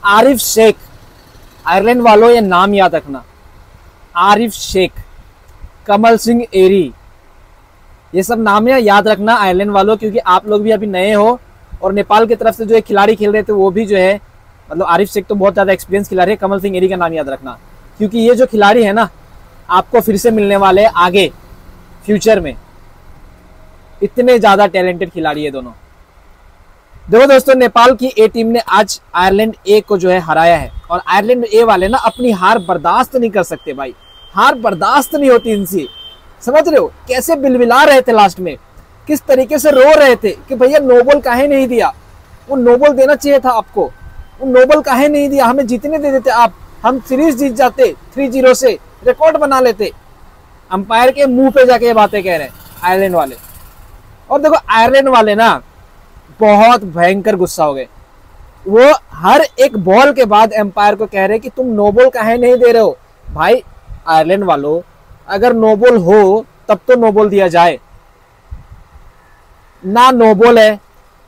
Arif Sheikh, Ireland वालों ये नाम याद रखना, आरिफ शेख, कमल सिंह एरी, ये सब नाम है याद रखना आयरलैंड वालों, क्योंकि आप लोग भी अभी नए हो और नेपाल की तरफ से जो है खिलाड़ी खेल रहे थे वो भी जो है, मतलब आरिफ शेख तो बहुत ज़्यादा एक्सपीरियंस खिलाड़ी है, कमल सिंह एरी का नाम याद रखना, क्योंकि ये जो खिलाड़ी है ना आपको फिर से मिलने वाले हैं आगे फ्यूचर में, इतने ज़्यादा टैलेंटेड खिलाड़ी है दोनों। देखो दोस्तों, नेपाल की ए टीम ने आज आयरलैंड ए को जो है हराया है, और आयरलैंड ए वाले ना अपनी हार बर्दाश्त नहीं कर सकते भाई, हार बर्दाश्त नहीं होती इनसे, समझ रहे हो कैसे बिलबिला रहे थे लास्ट में, किस तरीके से रो रहे थे कि भैया नो बॉल काहे नहीं दिया, वो नो बॉल देना चाहिए था आपको, वो नो बॉल काहे नहीं दिया, हमें जीतने दे देते आप, हम सीरीज जीत जाते 3-0 से, रिकॉर्ड बना लेते। अंपायर के मुंह पे जाके ये बातें कह रहे हैं आयरलैंड वाले। और देखो आयरलैंड वाले ना बहुत भयंकर गुस्सा हो गए, वो हर एक बॉल के बाद एम्पायर को कह रहे कि तुम नो बॉल काहे नहीं दे रहे हो। भाई आयरलैंड वालों, अगर नो बॉल हो तब तो नो बॉल दिया जाए ना, नो बॉल है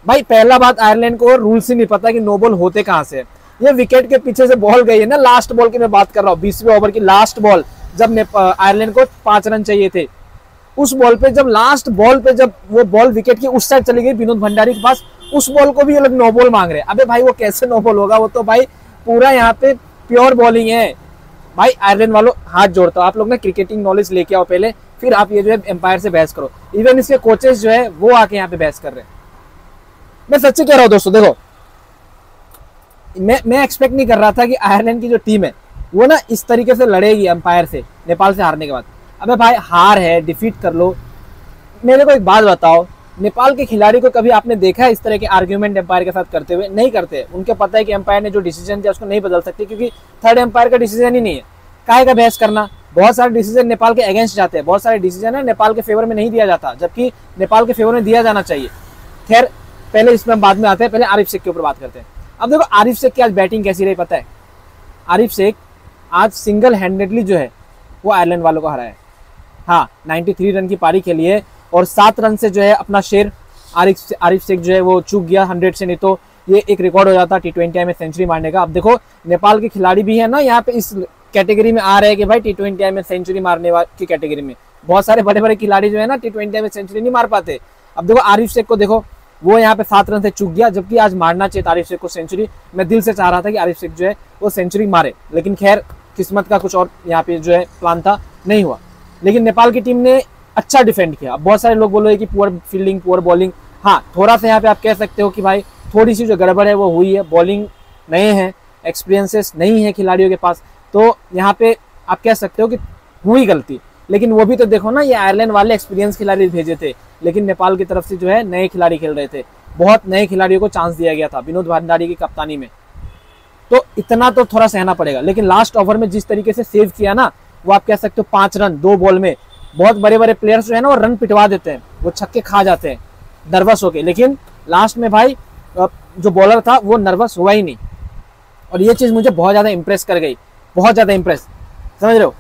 भाई। पहला बात, आयरलैंड को रूल्स ही नहीं पता कि नो बॉल होते कहां से। ये विकेट के पीछे से बॉल गई है ना, लास्ट बॉल की मैं बात कर रहा हूँ, 20वें ओवर की लास्ट बॉल, जब आयरलैंड को 5 रन चाहिए थे, उस बॉल पे जब लास्ट बॉल पे जब वो बॉल विकेट की उस साइड चली गई विनोद भंडारी के पास, उस बॉल को भी ये लोग नो बॉल मांग रहे हैं। अबे भाई वो कैसे नो बॉल होगा, वो तो भाई पूरा यहाँ पे प्योर बॉलिंग है भाई। आयरलैंड वालों हाथ जोड़ता हूं, आप लोग ना क्रिकेटिंग नॉलेज लेके आओ पहले, फिर आप ये जो है एम्पायर से बहस करो। इवन इसके कोचेस जो है वो आके यहाँ पे बहस कर रहे हैं। मैं सच्ची कह रहा हूँ दोस्तों, देखो मैं एक्सपेक्ट नहीं कर रहा था कि आयरलैंड की जो टीम है वो ना इस तरीके से लड़ेगी एम्पायर से, नेपाल से हारने के बाद। अबे भाई हार है, डिफीट कर लो। मेरे को एक बात बताओ, नेपाल के खिलाड़ी को कभी आपने देखा है इस तरह के आर्ग्यूमेंट एम्पायर के साथ करते हुए? नहीं करते। उनके पता है कि एम्पायर ने जो डिसीजन दिया उसको नहीं बदल सकते, क्योंकि थर्ड एम्पायर का डिसीजन ही नहीं है। काहे का बहस करना। बहुत सारे डिसीजन नेपाल के अगेंस्ट जाते हैं, बहुत सारे डिसीजन है नेपाल के फेवर में नहीं दिया जाता, जबकि नेपाल के फेवर में दिया जाना चाहिए। खैर पहले इसमें बाद में आते हैं, पहले आरिफ शेख के ऊपर बात करते हैं। अब देखो आरिफ शेख की आज बैटिंग कैसी रही पता है? आरिफ शेख आज सिंगल हैंडेडली जो है वो आयरलैंड वालों को हराया है। हाँ 93 रन की पारी खेली है और 7 रन से जो है अपना शेर आरिफ शेख जो है वो चूक गया 100 से, नहीं तो ये एक रिकॉर्ड हो जाता T20 में सेंचुरी मारने का। अब देखो नेपाल के खिलाड़ी भी है ना यहाँ पे इस कैटेगरी में आ रहे हैं कि भाई T20 में सेंचुरी मारने की कैटेगरी में बहुत सारे बड़े बड़े खिलाड़ी जो है ना T20 में सेंचुरी नहीं मार पाते। अब देखो आरिफ शेख को देखो, वो यहाँ पे 7 रन से चूक गया, जबकि आज मारना चाहिए आरिफ शेख को सेंचुरी। मैं दिल से चाह रहा था कि आरिफ शेख जो है वो सेंचुरी मारे, लेकिन खैर किस्मत का कुछ और यहाँ पे जो है प्लान था, नहीं हुआ। लेकिन नेपाल की टीम ने अच्छा डिफेंड किया। अब बहुत सारे लोग बोलोगे कि पुअर फील्डिंग, पुअर बॉलिंग। हाँ थोड़ा सा यहाँ पे आप कह सकते हो कि भाई थोड़ी सी जो गड़बड़ है वो हुई है, बॉलिंग नए हैं, एक्सपीरियंसेस नहीं है खिलाड़ियों के पास, तो यहाँ पे आप कह सकते हो कि हुई गलती। लेकिन वो भी तो देखो ना, ये आयरलैंड वाले एक्सपीरियंस खिलाड़ी भेजे थे, लेकिन नेपाल की तरफ से जो है नए खिलाड़ी खेल रहे थे। बहुत नए खिलाड़ियों को चांस दिया गया था विनोद भंडारी की कप्तानी में, तो इतना तो थोड़ा सहना पड़ेगा। लेकिन लास्ट ओवर में जिस तरीके से सेव किया ना, वो आप कह सकते हो 5 रन 2 बॉल में। बहुत बड़े बड़े प्लेयर्स जो है ना वो रन पिटवा देते हैं, वो छक्के खा जाते हैं नर्वस होके, लेकिन लास्ट में भाई जो बॉलर था वो नर्वस हुआ ही नहीं। और ये चीज़ मुझे बहुत ज़्यादा इंप्रेस कर गई, बहुत ज़्यादा इंप्रेस, समझ रहे हो।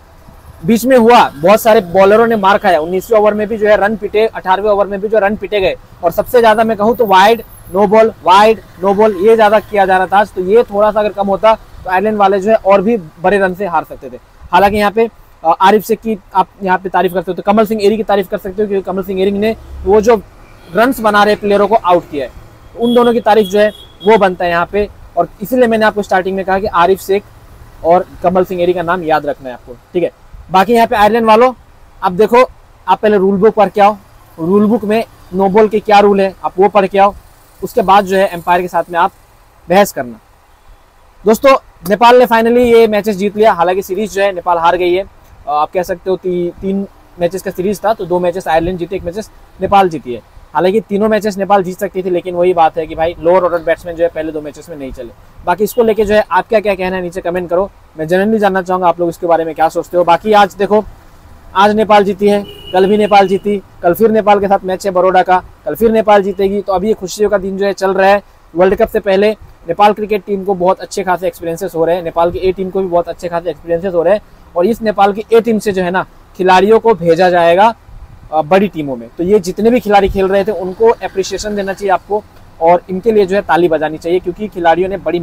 बीच में हुआ बहुत सारे बॉलरों ने मार खाया, 19वें ओवर में भी जो है रन पिटे, 18वें ओवर में भी जो रन पिटे गए, और सबसे ज़्यादा मैं कहूँ तो wide no ball, wide no ball, ये ज़्यादा किया जा रहा था आज। तो ये थोड़ा सा अगर कम होता तो आयरलैंड वाले जो है और भी बड़े रन से हार सकते थे। हालांकि यहाँ पे आरिफ शेख की आप यहाँ पे तारीफ कर सकते हो, कमल सिंह एरी की तारीफ कर सकते हो, क्योंकि कमल सिंह एरी ने वो जो रन्स बना रहे प्लेयरों को आउट किया है, उन दोनों की तारीफ जो है वो बनता है यहाँ पे। और इसीलिए मैंने आपको स्टार्टिंग में कहा कि आरिफ शेख और कमल सिंह एरी का नाम याद रखना है आपको, ठीक है। बाकी यहाँ पे आयरलैंड वालों, आप देखो, आप पहले रूल बुक पढ़ के आओ, रूल बुक में नो बॉल के क्या रूल है आप वो पढ़ के आओ, उसके बाद जो है एम्पायर के साथ में आप बहस करना। दोस्तों नेपाल ने फाइनली ये मैचेस जीत लिया। हालांकि सीरीज जो है नेपाल हार गई है, आप कह सकते हो 3 मैचेस का सीरीज था, तो 2 मैचेस आयरलैंड जीते, 1 मैचेस नेपाल जीती है। हालांकि तीनों मैचेस नेपाल जीत सकती थी, लेकिन वही बात है कि भाई लोअर ऑर्डर बैट्समैन जो है पहले 2 मैचेस में नहीं चले। बाकी इसको लेके जो है आप क्या क्या कहना है नीचे कमेंट करो, मैं जनरली जानना चाहूँगा आप लोग इसके बारे में क्या सोचते हो। बाकी आज देखो, आज नेपाल जीती है, कल भी नेपाल जीती, कल फिर नेपाल के साथ मैच है बड़ौदा का, कल फिर नेपाल जीतेगी। तो अभी ये खुशियों का दिन जो है चल रहा है। वर्ल्ड कप से पहले नेपाल क्रिकेट टीम को बहुत अच्छे खासे एक्सपीरियंसेस हो रहे हैं, नेपाल की ए टीम को भी बहुत अच्छे खासे एक्सपीरियंसेस हो रहे हैं, और इस नेपाल की ए टीम से जो है ना खिलाड़ियों को भेजा जाएगा बड़ी टीमों में। तो ये जितने भी खिलाड़ी खेल रहे थे उनको अप्रिशिएशन देना चाहिए आपको, और इनके लिए जो है ताली बजानी चाहिए, क्योंकि खिलाड़ियों ने बड़ी